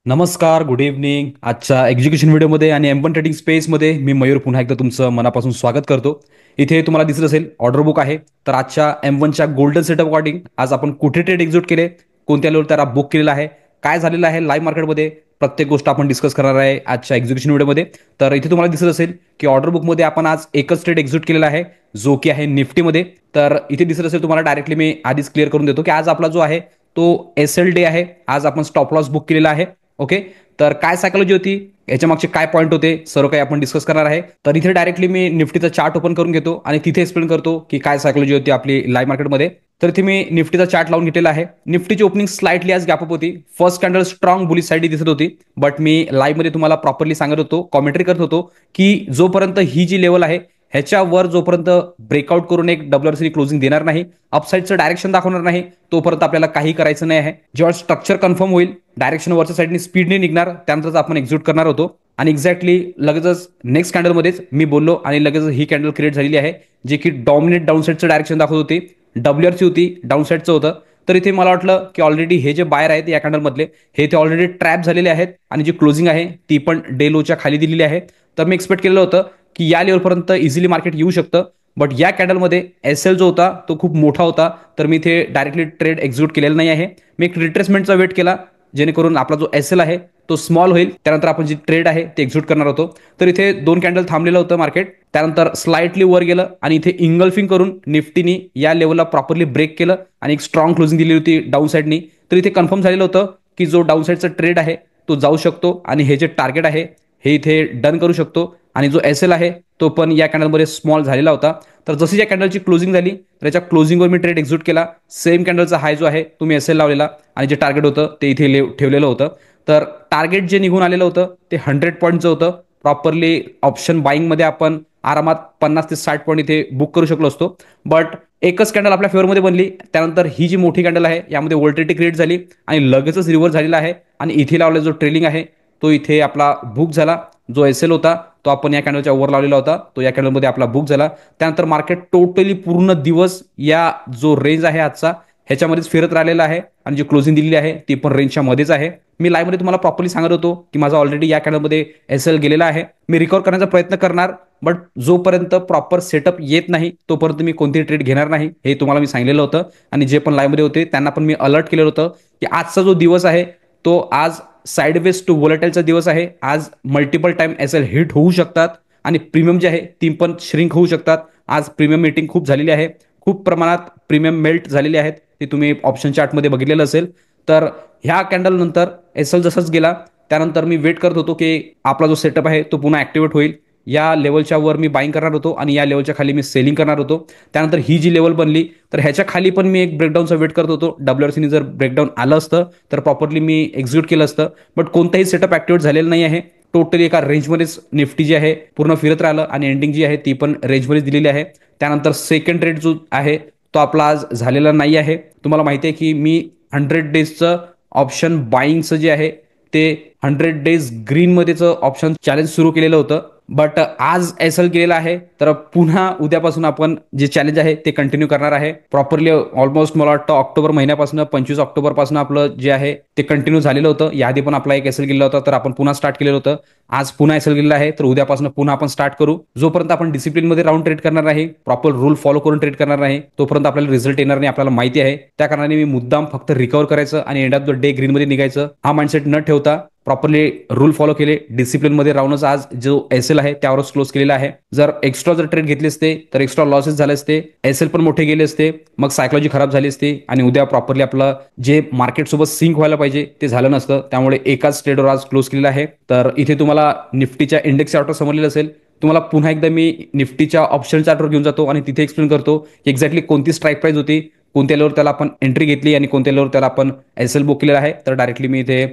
नमस्कार, good evening. आजच्या execution व्हिडिओमध्ये आणि M1 ट्रेडिंग स्पेसमध्ये मी मयूर पुन्हा एकदा तुमचं मनापासून स्वागत करतो. इथे तुम्हाला दिसत असेल ऑर्डर बुक आहे. तर आजच्या M1च्या गोल्डन सेटअप अकॉर्डिंग आज आपण कुठे ट्रेड एक्झिक्यूट केले, कोणत्या लेवल त्याला बुक केलेला आहे, काय झालेलं आहे लाईव्ह मार्केटमध्ये, प्रत्येक गोष्ट आपण डिस्कस करणार आहे आजच्या एक्झिक्युशन व्हिडिओमध्ये. तर इथे तुम्हाला दिसत असेल की ऑर्डर बुकमध्ये आपण आज एकच ट्रेड एक्झिक्यूट केलेला आहे, जो की आहे निफ्टीमध्ये. तर इथे दिसत असेल तुम्हाला डायरेक्टली मी आधीच क्लिअर करून देतो की आज आपला जो आहे तो SL डे आहे. आज आपण स्टॉप लॉस बुक केलेला आहे. ओके, तर काय सायकोलॉजी होती, याच्या मागचे काय पॉईंट होते, सर्व काही आपण डिस्कस करणार आहे. तर इथे डायरेक्टली मी निफ्टीचा चार्ट ओपन करून घेतो आणि तिथे एक्सप्लेन करतो की काय सायकोलॉजी होती आपली लाईव्ह मार्केटमध्ये. तर इथे मी निफ्टीचा चार्ट लावून घेतलेला आहे. निफ्टीची ओपनिंग स्लाइटली आज गॅपअप होती. First candle strong bullish side दिसत होती, बट मी लाईव्ह मध्ये तुम्हाला प्रॉपरली सांगत होतो, कॉमेंट्री करत होतो की जोपर्यंत ही जी लेवल आहे ह्याच्यावर जोपर्यंत ब्रेकआउट करून एक WRC क्लोजिंग देणार नाही, अपसाईडचं डायरेक्शन दाखवणार नाही, तोपर्यंत आपल्याला काही करायचं नाही आहे. जेव्हा स्ट्रक्चर कन्फर्म होईल, डायरेक्शन वरच्या साईडने स्पीडने निघणार, त्यानंतरच आपण एक्झिक्यूट करणार होतो. आणि एक्झॅक्टली लगेचच नेक्स्ट कॅन्डलमध्येच मी बोललो आणि लगेच ही कॅन्डल क्रिएट झालेली आहे, जे की डॉमिनेट डाऊन साईडचं डायरेक्शन दाखवत होती. WRC होती, डाऊन साईडचं होतं. तर इथे मला वाटलं की ऑलरेडी हे जे बायर आहेत या कॅन्डलमधले हे ते ऑलरेडी ट्रॅप झालेले आहेत आणि जी क्लोजिंग आहे ती पण डे लोच्या खाली दिलेली आहे. तर मी एक्सपेक्ट केलेलं होतं की या लेवलपर्यंत इझिली मार्केट येऊ शकतं, बट या कॅन्डलमध्ये SL जो होता तो खूप मोठा होता. तर मी इथे डायरेक्टली ट्रेड एक्झिक्यूट केलेला नाही आहे. मी एक रिट्रेसमेंटचा वेट केला, जेणेकरून आपला जो SL आहे तो स्मॉल होईल, त्यानंतर आपण जी ट्रेड आहे ते एक्झिक्यूट करणार होतो. तर इथे 2 कॅन्डल थांबलेलं होतं मार्केट, त्यानंतर स्लाइटली वर गेलं आणि इथे इंगल्फिंग करून निफ्टीनी या लेवलला प्रॉपरली ब्रेक केलं आणि एक स्ट्रॉंग क्लोजिंग दिली होती डाऊन साईडनी. तर इथे कन्फर्म झालेलं होतं की जो डाऊन साईडचा ट्रेड आहे तो जाऊ शकतो आणि हे जे टार्गेट आहे हे इथे डन करू शकतो. आणि जो SL आहे तो पण या कॅन्डलमध्ये स्मॉल झालेला होता. तर जशी या कॅन्डलची क्लोजिंग झाली तर याच्या क्लोजिंगवर मी ट्रेड एक्झिक्यूट केला. सेम कॅन्डलचा हाय जो आहे तुम्ही SL लावलेला आणि जे टार्गेट होतं ते इथे ठेवलेलं होतं. तर टार्गेट जे निघून आलेलं होतं ते 100 पॉईंटचं होतं. प्रॉपरली ऑप्शन बाईंगमध्ये आपण आरामात 50 ते 60 पॉईंट इथे बुक करू शकलो असतो, बट एकच कॅन्डल आपल्या फेवरमध्ये बनली. त्यानंतर ही जी मोठी कॅन्डल आहे यामध्ये व्होल्टिलिटी क्रिएट झाली आणि लगेचच रिव्हर्स झालेला आहे आणि इथे लावलेला जो ट्रेलिंग आहे तो इथे आपला बुक झाला. जो SL होता तो आपण या कॅन्डलच्या वर लावलेला होता, तो या कॅन्डलमध्ये आपला बुक झाला. त्यानंतर मार्केट टोटली पूर्ण दिवस या जो रेंज आहे आजचा ह्याच्यामध्येच फिरत राहिलेला आहे आणि जी क्लोजिंग दिलेली आहे ती पण रेंजच्या मध्येच आहे. मी लाईव्हमध्ये तुम्हाला प्रॉपरली सांगत होतो की माझा ऑलरेडी या कॅन्डलमध्ये SL गेलेला आहे. मी रिकव्हर करण्याचा प्रयत्न करणार, बट जोपर्यंत प्रॉपर सेटअप येत नाही तोपर्यंत मी कोणती ट्रेड घेणार नाही, हे तुम्हाला मी सांगितलेलं होतं. आणि जे पण लाईव्हमध्ये होते त्यांना पण मी अलर्ट केलेलं होतं की आजचा जो दिवस आहे तो आज साइडवेज टू वोलेटाईलचा दिवस आहे. आज मल्टिपल टाइम SL हिट होऊ शकतात आणि प्रीमियम जे आहे ती पण श्रिंक होऊ शकतात. आज प्रीमियम मीटिंग खूप झालेली आहे, खूप प्रमाणात प्रीमियम मेल्ट झालेली आहेत, ते तुम्ही ऑप्शन चार्टमध्ये बघितलेलं असेल. तर ह्या कॅन्डल नंतर SL जसंच गेला त्यानंतर मी वेट करत होतो की आपला जो सेटअप आहे तो पुन्हा ऍक्टिव्हेट होईल. या लेवलच्या वर मी बाईंग करणार होतो आणि या लेवलच्या खाली मी सेलिंग करणार होतो. त्यानंतर ही जी लेवल बनली तर ह्याच्या खाली पण मी एक ब्रेकडाऊनचा वेट करत होतो. WRCने जर ब्रेकडाऊन आलं असतं तर प्रॉपरली मी एक्झिक्यूट केलं असतं, बट कोणताही सेटअप ऍक्टिव्हेट झालेलं नाही आहे. टोटली एका रेंजमध्येच निफ्टी जी आहे पूर्ण फिरत राहिलं आणि एंडिंग जी आहे ती पण रेंजमध्येच दिलेली आहे. त्यानंतर सेकंड रेट जो आहे तो आपला आज झालेला नाही आहे. तुम्हाला माहिती आहे की मी 100 डेजचं ऑप्शन बाईंगचं जे आहे ते 100 डेज ग्रीनमध्येच ऑप्शन चॅलेंज सुरू केलेलं होतं, बट आज SL गेलेला आहे. तर पुन्हा उद्यापासून आपण जे चॅलेंज आहे ते कंटिन्यू करणार आहे. प्रॉपरली ऑलमोस्ट मला वाटतं ऑक्टोबर महिन्यापासून 25 ऑक्टोबर पासून आपलं जे आहे ते कंटिन्यू झालेलं होतं. याआधी पण आपला एक SL गेलेला होता, तर आपण पुन्हा स्टार्ट केलेलं होतं. आज पुन्हा SL गेलेला आहे, तर उद्यापासून पुन्हा आपण स्टार्ट करू. जोपर्यंत आपण डिसिप्लिनमध्ये राऊंड ट्रेड करणार नाही, प्रॉपर रूल फॉलो करून ट्रेड करणार नाही, तोपर्यंत आपल्याला रिझल्ट येणार नाही, आपल्याला माहिती आहे. त्या कारणाने मी मुद्दाम फक्त रिकव्हर करायचं आणि एंड ऑफ द डे ग्रीनमध्ये निघायचं हा माइंडसेट न ठेवता प्रॉपरली रूल फॉलो केले, डिसिप्लिनमध्ये राहूनच आज जो SL आहे त्यावरच क्लोज केलेला आहे. जर एक्स्ट्रा जर ट्रेड घेतले असते तर एक्स्ट्रा लॉसेस झाले असते, SL पण मोठे गेले असते, मग सायकॉलॉजी खराब झाली असते आणि उद्या प्रॉपरली आपलं जे मार्केट सोबत सिंक व्हायला पाहिजे ते झालं नसतं. त्यामुळे एकाच ट्रेडवर आज क्लोज केलेला आहे. तर इथे तुम्हाला निफ्टीच्या इंडेक्स चार्टवर समजलेलं असेल. तुम्हाला पुन्हा एकदा मी निफ्टीच्या ऑप्शन चार्टवर घेऊन जातो आणि तिथे एक्सप्लेन करतो की एक्झॅक्टली कोणती स्ट्राईक प्राइस होती, कोणत्या लेवलवर त्याला आपण एंट्री घेतली आणि कोणत्या लेवलवर त्याला आपण SL बुक केलेला आहे. तर डायरेक्टली मी इथे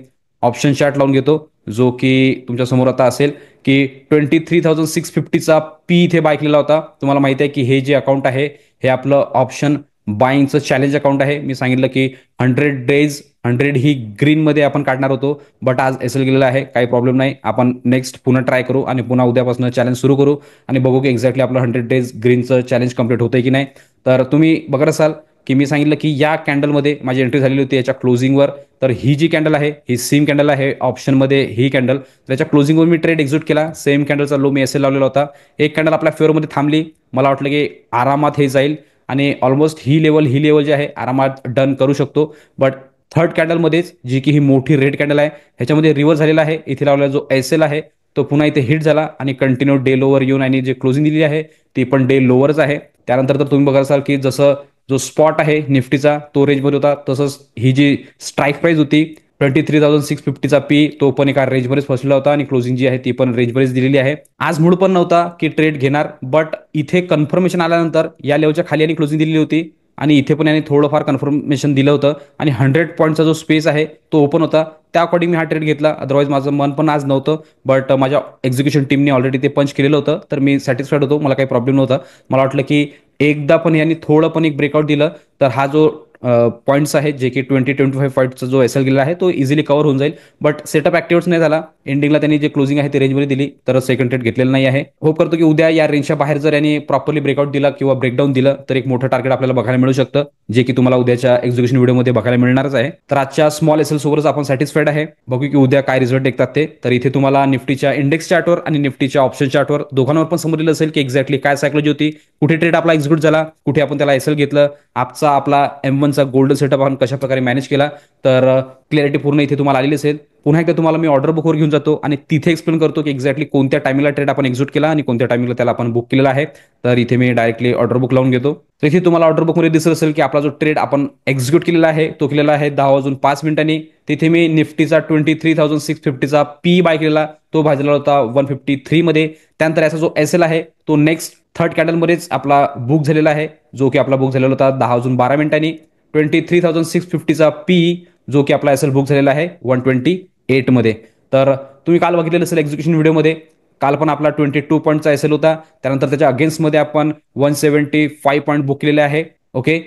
ऑप्शन चार्ट लावून घेतो, जो की तुमच्या समोर आता असेल की 23,650चा पी इथे बाय केलेला होता. तुम्हाला माहिती आहे की हे जे अकाउंट आहे हे आपलं ऑप्शन बाईंगचं चॅलेंज अकाउंट आहे. मी सांगितलं की 100 डेज 100 ही ग्रीनमध्ये आपण काढणार होतो, बट आज SL गेलेला आहे, काही प्रॉब्लेम नाही. आपण नेक्स्ट पुन्हा ट्राय करू आणि पुन्हा उद्यापासून चॅलेंज सुरू करू आणि बघू की एक्झॅक्टली आपलं 100 डेज ग्रीनचं चॅलेंज कंप्लीट होतंय की नाही. तर तुम्ही बघत असाल की मी सांगितलं की या कॅन्डलमध्ये माझी एंट्री झालेली होती याच्या क्लोजिंगवर. तर ही जी कॅन्डल आहे ही सेम कॅन्डल आहे ऑप्शनमध्ये ही कॅन्डल. त्याच्या क्लोजिंगवर मी ट्रेड एक्झिक्यूट केला. सेम कॅन्डलचा लो मी एस एल लावलेला होता. एक कॅन्डल आपल्या फेवरमध्ये थांबली. मला वाटलं की आरामात हे जाईल आणि ऑलमोस्ट ही लेवल जी आहे आरामात डन करू शकतो. बट थर्ड कॅन्डलमध्येच जी की ही मोठी रेड कॅन्डल आहे ह्याच्यामध्ये रिव्हर्स झालेला आहे. इथे लावलेला जो एस एल आहे तो पुन्हा इथे हिट झाला आणि कंटिन्यू डे लोवर येऊन आणि जे क्लोजिंग दिली आहे ती पण डे लोवरच आहे. त्यानंतर तर तुम्ही बघा असाल की जसं जो स्पॉट आहे निफ्टीचा तो रेंजमध्ये होता तसंच ही जी स्ट्राईक प्राईस होती 23,650चा पी तो पण एका रेंजमध्येच फसलेला होता आणि क्लोजिंग जी आहे ती पण रेंजमध्येच दिलेली आहे. आज मूड पण नव्हता की ट्रेड घेणार, बट इथे कन्फर्मेशन आल्यानंतर या लेवलच्या खाली आणि क्लोजिंग दिलेली होती आणि इथे पण याने थोडंफार कन्फर्मेशन दिलं होतं आणि 100 पॉईंटचा जो स्पेस आहे तो ओपन होता. त्या अकॉर्डिंग मी हा ट्रेड घेतला. अदरवाईज माझं मन पण आज नव्हतं, बट माझ्या एक्झिक्युशन टीमने ऑलरेडी ते पंच केलेलं होतं तर मी सॅटिस्फाईड होतो. मला काही प्रॉब्लेम नव्हता. मला वाटलं की एकदा पण यांनी थोडं पण एक ब्रेकआउट दिलं तर हा जो पॉईंट्स आहेत जे की 20-25 पॉईंटचा जो एस एल गेला आहे तो इझिली कव्हर होऊन जाईल. बट सेटअप ऍक्टिव्हच नाही झाला. एंडिंगला त्यांनी जे क्लोजिंग आहे ते रेंजमध्ये दिली तर सेकंड ट्रेड घेतलेलं नाही आहे. होप करतो की उद्या या रेंजच्या बाहेर जर यांनी प्रॉपरली ब्रेकआउट दिला किंवा ब्रेकडाऊन दिलं तर एक मोठं टार्गेट आपल्याला बघायला मिळू शकतं जे की तुम्हाला उद्याच्या एक्झिक्युशन व्हिडिओमध्ये बघायला मिळणारच आहे. तर आजच्या स्मॉल एस एल सोबतच आपण सॅटिस्फाईड आहे. बघू की उद्या काय रिझल्ट येतात ते. तर इथे तुम्हाला निफ्टीच्या इंडेक्स चार्टवर आणि निफ्टीच्या ऑप्शन चार्टवर दोघांवर पण समजलेलं असेल की एक्झॅक्टली काय सायकोलॉजी होती, कुठे ट्रेड आपला एक्झिक्यूट झाला, कुठे आपण त्याला एस एल घेतलं, आपला M1चा गोल्डन सेटअप आपण कशा प्रकारे मॅनेज केला. तर क्लॅरिटी पूर्ण इथे तुम्हाला आलेली असेल. पुन्हा एकदा तुम्हाला मी ऑर्डर बुकवर घेऊन जातो आणि तिथे एक्सप्लेन करतो की एक्झॅक्टली कोणत्या टायमिंगला ट्रेड आपण एक्झिक्यूट केला आणि कोणत्या टायमिंगला त्याला आपण बुक केलेला आहे. तर इथे मी डायरेक्टली ऑर्डर बुक लावून घेतो. तर इथे तुम्हाला ऑर्डर बुकमध्ये दिसत असेल की आपला जो ट्रेड आपण एक्झिक्यूट केलेला आहे तो केलेला आहे 10:05 तिथे मी निफ्टीचा 23,650चा पी बाय केलेला तो भाजलेला होता 153 मध्ये. त्यानंतर याचा जो एस एल आहे तो नेक्स्ट थर्ड कॅन्डलमध्येच आपला बुक झालेला आहे जो की आपला बुक झालेला होता 10:12 23,650चा पी जो की आपला एस एल बुक झालेला आहे 128 मध्ये. तर तुम्ही काल बघितलेलं असेल एक्झिक्युशन व्हिडिओमध्ये काल पण आपला 22 पॉईंटचा एस एल होता. त्यानंतर त्याच्या अगेन्स्टमध्ये आपण 175 पॉईंट बुक केलेले आहे. ओके,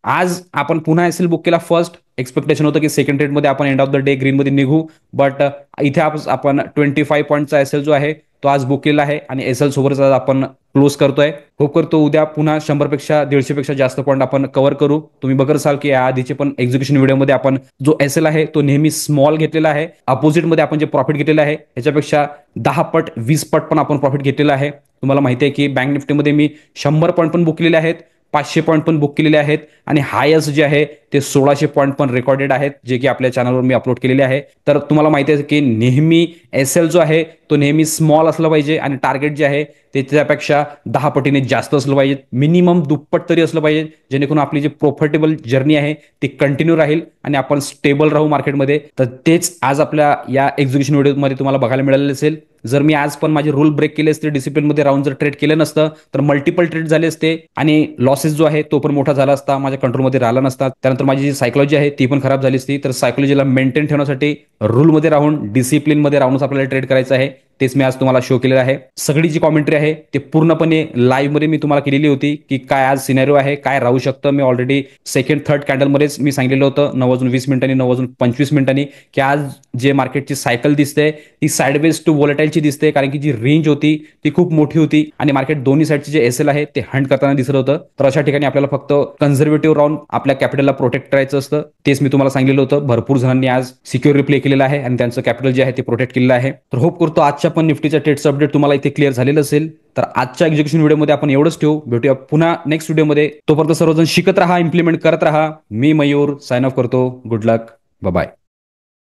आज आपण पुन्हा एस एल बुक केला. फर्स्ट एक्सपेक्टेशन होतं की सेकंड ट्रेडमध्ये आपण एंड ऑफ द डे ग्रीनमध्ये निघू, बट इथे आपण 25 पॉईंटचा एस एल जो आहे तो आज बुक केला आहे आणि एस एल सोबतच आज आपण क्लोज करतोय. होप करतो उद्या पुन्हा 100पेक्षा 150पेक्षा जास्त पॉईंट आपण कव्हर करू. तुम्ही बघत असाल की या आधीचे पण एक्झिक्युशन व्हिडिओमध्ये आपण जो एस एल आहे तो नेहमी स्मॉल घेतलेला आहे. अपोजिटमध्ये आपण जे प्रॉफिट घेतलेलं आहे ह्याच्यापेक्षा 10 पट 20 पट पण आपण प्रॉफिट घेतलेलं आहे. तुम्हाला माहिती आहे की बँक निफ्टीमध्ये मी 100 पॉईंट पण बुक केलेले आहेत, 500 पॉईंट पण बुक केलेले आहेत आणि हायस्ट जे आहे ते 1600 पॉईंट पण रेकॉर्डेड आहेत जे की आपल्या चॅनलवर मी अपलोड केलेले आहे. तर तुम्हाला माहिती आहे की नेहमी एस एल जो आहे तो नेहमी स्मॉल असला पाहिजे आणि टार्गेट जे आहे ते त्यापेक्षा 10 पटीने जास्त असलं पाहिजे, मिनिमम दुप्पट तरी असलं पाहिजे, जेणेकरून आपली जी प्रॉफिटेबल जर्नी आहे ती कंटिन्यू राहील आणि आपण स्टेबल राहू मार्केटमध्ये. तर तेच आज आपल्या या एक्झिक्युशन व्हिडिओमध्ये तुम्हाला बघायला मिळालेलं असेल. जर मी आज पण माझे रूल ब्रेक केले असते, डिसिप्लिनमध्ये राहून जर ट्रेड केलं नसतं तर मल्टिपल ट्रेड झाले असते आणि लॉसेस जो आहे तो पण मोठा झाला असता, माझ्या कंट्रोलमध्ये राहिला नसता. त्यानंतर माझी जी सायकोलॉजी आहे ती पण खराब झाली असती. तर सायकोलॉजीला मेंटेन ठेवण्यासाठी रूलमध्ये राहून डिसिप्लिनमध्ये राहूनच आपल्याला ट्रेड करायचं आहे. तेच मी आज तुम्हाला शो केलेलं आहे. सगळी जी कॉमेंट्री आहे ते पूर्णपणे लाईव्ह मध्ये मी तुम्हाला केलेली होती की काय आज सिनेरिओ आहे, काय राहू शकतं. मी ऑलरेडी सेकंड थर्ड कॅन्डलमध्येच मी सांगितलेलं होतं 9:20 9:25 की आज जे मार्केटची सायकल दिसते ती साइडवेज टू वोलेटाईलची दिसते, कारण की जी रेंज होती ती खूप मोठी होती आणि मार्केट दोन्ही साईडचे जे एस एल आहे ते हंट करताना दिसत होतं. तर अशा ठिकाणी आपल्याला फक्त कन्झर्वेटिव्ह राहून आपल्या कॅपिटलला प्रोटेक्ट करायचं असतं. तेच मी तुम्हाला सांगितलेलं होतं. भरपूर जणांनी आज सिक्युअर रिप्ले केलेला आहे आणि त्यांचं कॅपिटल जे आहे ते प्रोटेक्ट केलेलं आहे. तर होप करतो आजच्या पण निफ्टीच्या ट्रेडचं अपडेट तुम्हाला इथे क्लिअर झालेलं असेल. तर आजच्या एक्झिक्युशन व्हिडिओमध्ये आपण एवढंच ठेवू. भेटूया पुन्हा नेक्स्ट व्हिडिओमध्ये. तोपर्यंत सर्वजण शिकत राहा, इम्प्लिमेंट करत राहा. मी मयूर साइन ऑफ करतो. गुड लक, बाय.